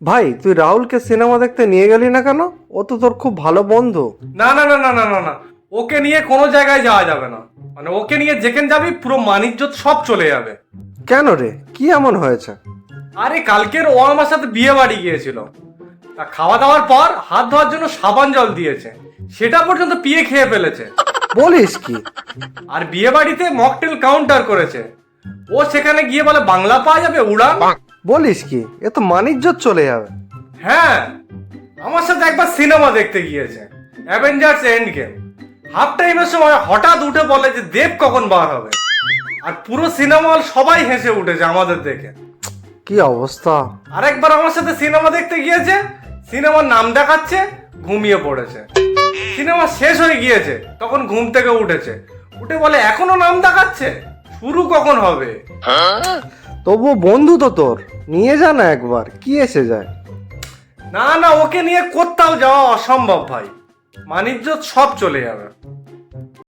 ভাই তুই রাহুলকে সিনেমা দেখতে নিয়ে গেলি না কেন? ও তো তোর খুব ভালো বন্ধু। না না না না না না না, ওকে নিয়ে কোনো জায়গায় যাওয়া যাবে না। মানে ওকে নিয়ে যেখানে যাবি পুরো মানিজ্জত সব চলে যাবে। কেন রে, কি এমন হয়েছে? আরে কালকের ও আমার সাথে বিয়ে বাড়ি গিয়েছিল। তা খাওয়া দাওয়ার পর হাত ধোয়ার জন্য সাবান জল দিয়েছে, সেটা পর্যন্ত পিয়ে খেয়ে ফেলেছে। বলিস কি? আর বিয়ে বাড়িতে মকটেল কাউন্টার করেছে। ও সেখানে গিয়ে বলে বাংলা পাওয়া যাবে উড়ান। বলিস কি? এ তো মানিজ্জত চলে যাবে। হ্যাঁ, আমার সাথে একবার সিনেমা দেখতে গিয়েছে, অ্যাভেঞ্জার্স এন্ড গেম। হাফ টাইমের সময় হঠাৎ উঠে বলে যে দেব কখন বার হবে। আর পুরো সিনেমা হল সবাই হেসে উঠেছে আমাদের দেখে। কি অবস্থা! আরেকবার আমার সাথে সিনেমা দেখতে গিয়েছে, সিনেমার নাম দেখাচ্ছে, ঘুমিয়ে পড়েছে। সিনেমা শেষ হয়ে গিয়েছে, তখন ঘুম থেকে উঠেছে, উঠে বলে এখনো নাম দেখাচ্ছে, শুরু কখন হবে। তবুও বন্ধু তো তোর, নিয়ে যা না একবার, কি এসে যায়। না না, ওকে নিয়ে কোথাও যাওয়া অসম্ভব ভাই, মানিজ্য সব চলে যাবে।